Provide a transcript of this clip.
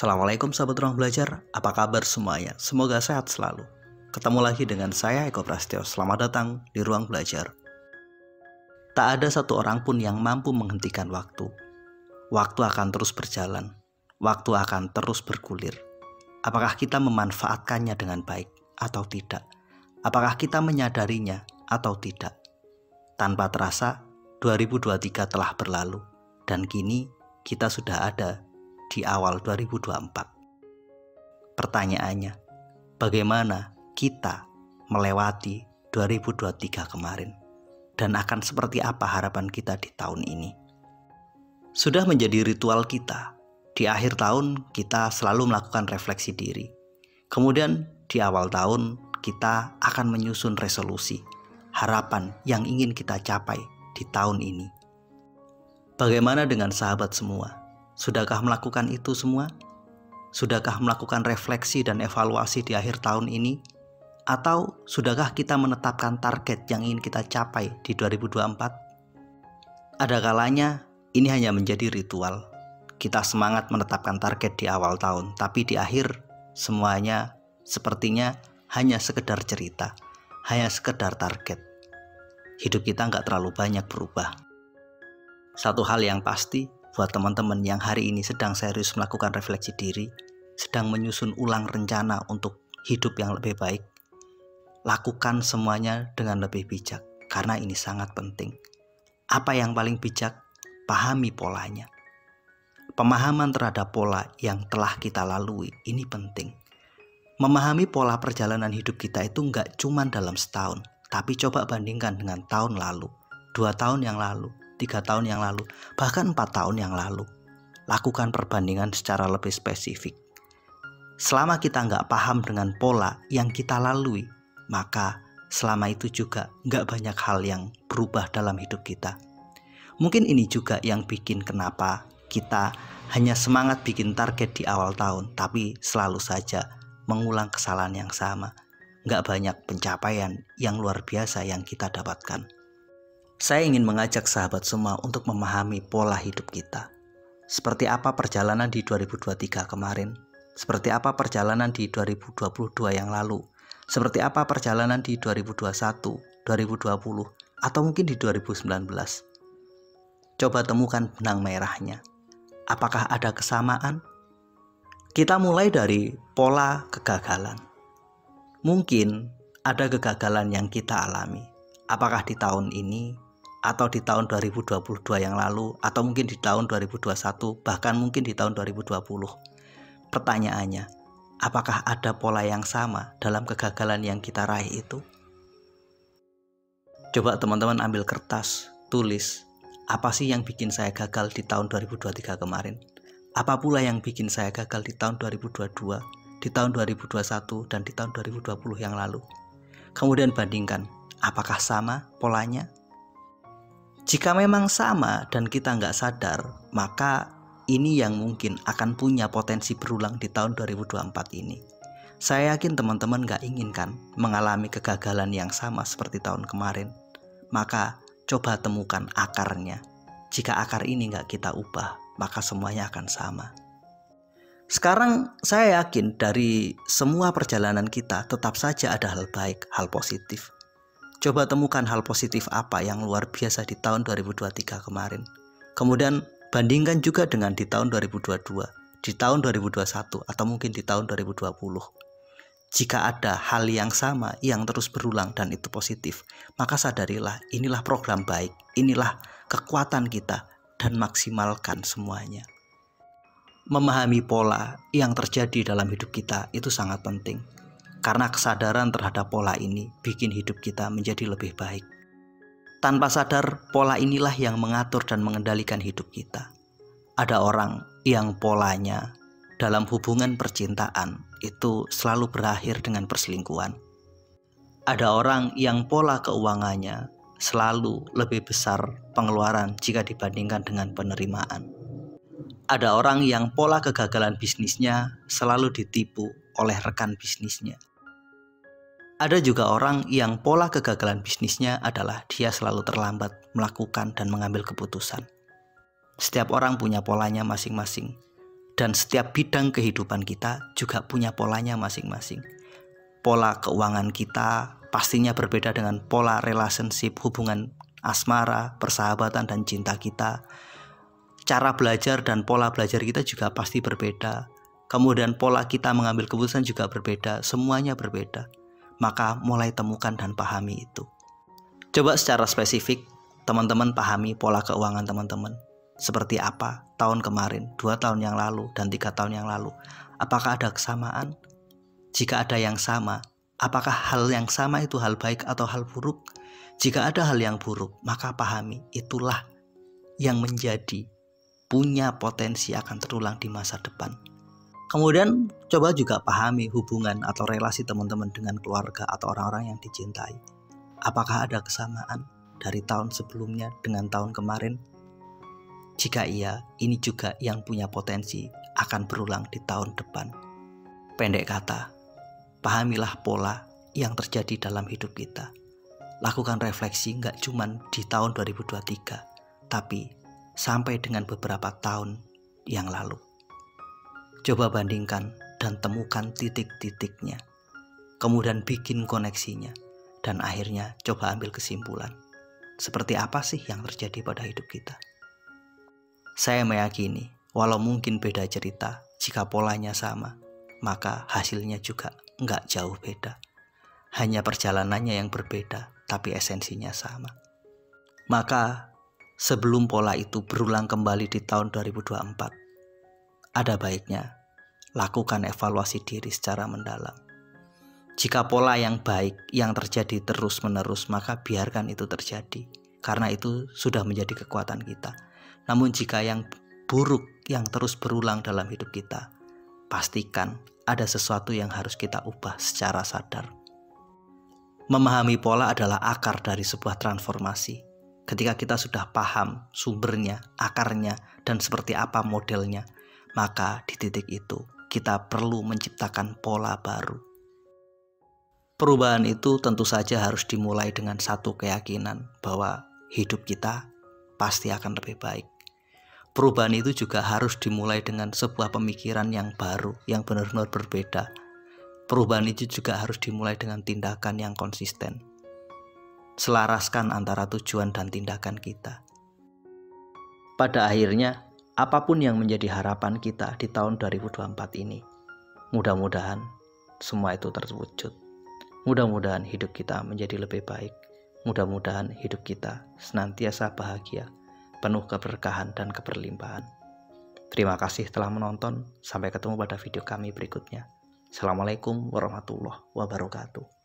Assalamualaikum sahabat ruang belajar, apa kabar semuanya? Semoga sehat selalu. Ketemu lagi dengan saya Eko Prasetyo, selamat datang di ruang belajar. Tak ada satu orang pun yang mampu menghentikan waktu. Waktu akan terus berjalan, waktu akan terus bergulir. Apakah kita memanfaatkannya dengan baik atau tidak? Apakah kita menyadarinya atau tidak? Tanpa terasa, 2023 telah berlalu, dan kini kita sudah ada di awal 2024. Pertanyaannya, bagaimana kita melewati 2023 kemarin? Dan akan seperti apa harapan kita di tahun ini? Sudah menjadi ritual kita. Di akhir tahun kita selalu melakukan refleksi diri. Kemudian di awal tahun kita akan menyusun resolusi, harapan yang ingin kita capai di tahun ini. Bagaimana dengan sahabat semua? Sudahkah melakukan itu semua? Sudahkah melakukan refleksi dan evaluasi di akhir tahun ini? Atau sudahkah kita menetapkan target yang ingin kita capai di 2024? Ada kalanya ini hanya menjadi ritual. Kita semangat menetapkan target di awal tahun, tapi di akhir semuanya sepertinya hanya sekedar cerita, hanya sekedar target. Hidup kita nggak terlalu banyak berubah. Satu hal yang pasti, buat teman-teman yang hari ini sedang serius melakukan refleksi diri, sedang menyusun ulang rencana untuk hidup yang lebih baik, lakukan semuanya dengan lebih bijak, karena ini sangat penting. Apa yang paling bijak? Pahami polanya. Pemahaman terhadap pola yang telah kita lalui, ini penting. Memahami pola perjalanan hidup kita itu nggak cuma dalam setahun, tapi coba bandingkan dengan tahun lalu, 2 tahun yang lalu, 3 tahun yang lalu, bahkan 4 tahun yang lalu. Lakukan perbandingan secara lebih spesifik. Selama kita nggak paham dengan pola yang kita lalui, maka selama itu juga nggak banyak hal yang berubah dalam hidup kita. Mungkin ini juga yang bikin kenapa kita hanya semangat bikin target di awal tahun, tapi selalu saja mengulang kesalahan yang sama. Nggak banyak pencapaian yang luar biasa yang kita dapatkan. Saya ingin mengajak sahabat semua untuk memahami pola hidup kita. Seperti apa perjalanan di 2023 kemarin? Seperti apa perjalanan di 2022 yang lalu? Seperti apa perjalanan di 2021, 2020, atau mungkin di 2019? Coba temukan benang merahnya. Apakah ada kesamaan? Kita mulai dari pola kegagalan. Mungkin ada kegagalan yang kita alami. Apakah di tahun ini, atau di tahun 2022 yang lalu, atau mungkin di tahun 2021, bahkan mungkin di tahun 2020. Pertanyaannya, apakah ada pola yang sama dalam kegagalan yang kita raih itu? Coba teman-teman ambil kertas, tulis, apa sih yang bikin saya gagal di tahun 2023 kemarin? Apa pula yang bikin saya gagal di tahun 2022, di tahun 2021, dan di tahun 2020 yang lalu? Kemudian bandingkan, apakah sama polanya? Jika memang sama dan kita nggak sadar, maka ini yang mungkin akan punya potensi berulang di tahun 2024 ini. Saya yakin teman-teman nggak inginkan mengalami kegagalan yang sama seperti tahun kemarin. Maka coba temukan akarnya. Jika akar ini nggak kita ubah, maka semuanya akan sama. Sekarang saya yakin dari semua perjalanan kita tetap saja ada hal baik, hal positif. Coba temukan hal positif apa yang luar biasa di tahun 2023 kemarin. Kemudian bandingkan juga dengan di tahun 2022, di tahun 2021, atau mungkin di tahun 2020. Jika ada hal yang sama yang terus berulang dan itu positif, maka sadarilah inilah program baik, inilah kekuatan kita, dan maksimalkan semuanya. Memahami pola yang terjadi dalam hidup kita itu sangat penting. Karena kesadaran terhadap pola ini bikin hidup kita menjadi lebih baik. Tanpa sadar, pola inilah yang mengatur dan mengendalikan hidup kita. Ada orang yang polanya dalam hubungan percintaan itu selalu berakhir dengan perselingkuhan. Ada orang yang pola keuangannya selalu lebih besar pengeluaran jika dibandingkan dengan penerimaan. Ada orang yang pola kegagalan bisnisnya selalu ditipu oleh rekan bisnisnya. Ada juga orang yang pola kegagalan bisnisnya adalah dia selalu terlambat melakukan dan mengambil keputusan. Setiap orang punya polanya masing-masing. Dan setiap bidang kehidupan kita juga punya polanya masing-masing. Pola keuangan kita pastinya berbeda dengan pola relationship, hubungan asmara, persahabatan, dan cinta kita. Cara belajar dan pola belajar kita juga pasti berbeda. Kemudian pola kita mengambil keputusan juga berbeda. Semuanya berbeda. Maka mulai temukan dan pahami itu. Coba secara spesifik teman-teman pahami pola keuangan teman-teman. Seperti apa tahun kemarin, 2 tahun yang lalu, dan 3 tahun yang lalu. Apakah ada kesamaan? Jika ada yang sama, apakah hal yang sama itu hal baik atau hal buruk? Jika ada hal yang buruk, maka pahami itulah yang menjadi punya potensi akan terulang di masa depan. Kemudian coba juga pahami hubungan atau relasi teman-teman dengan keluarga atau orang-orang yang dicintai. Apakah ada kesamaan dari tahun sebelumnya dengan tahun kemarin? Jika iya, ini juga yang punya potensi akan berulang di tahun depan. Pendek kata, pahamilah pola yang terjadi dalam hidup kita. Lakukan refleksi nggak cuma di tahun 2023, tapi sampai dengan beberapa tahun yang lalu. Coba bandingkan dan temukan titik-titiknya. Kemudian bikin koneksinya. Dan akhirnya coba ambil kesimpulan. Seperti apa sih yang terjadi pada hidup kita? Saya meyakini, walau mungkin beda cerita, jika polanya sama, maka hasilnya juga nggak jauh beda. Hanya perjalanannya yang berbeda, tapi esensinya sama. Maka, sebelum pola itu berulang kembali di tahun 2024, ada baiknya lakukan evaluasi diri secara mendalam. Jika pola yang baik yang terjadi terus-menerus, maka biarkan itu terjadi, karena itu sudah menjadi kekuatan kita. Namun jika yang buruk yang terus berulang dalam hidup kita, pastikan ada sesuatu yang harus kita ubah secara sadar. Memahami pola adalah akar dari sebuah transformasi. Ketika kita sudah paham sumbernya, akarnya, dan seperti apa modelnya, maka di titik itu kita perlu menciptakan pola baru. Perubahan itu tentu saja harus dimulai dengan satu keyakinan bahwa hidup kita pasti akan lebih baik. Perubahan itu juga harus dimulai dengan sebuah pemikiran yang baru, yang benar-benar berbeda. Perubahan itu juga harus dimulai dengan tindakan yang konsisten. Selaraskan antara tujuan dan tindakan kita. Pada akhirnya, apapun yang menjadi harapan kita di tahun 2024 ini, mudah-mudahan semua itu terwujud. Mudah-mudahan hidup kita menjadi lebih baik. Mudah-mudahan hidup kita senantiasa bahagia, penuh keberkahan dan keberlimpahan. Terima kasih telah menonton. Sampai ketemu pada video kami berikutnya. Assalamualaikum warahmatullahi wabarakatuh.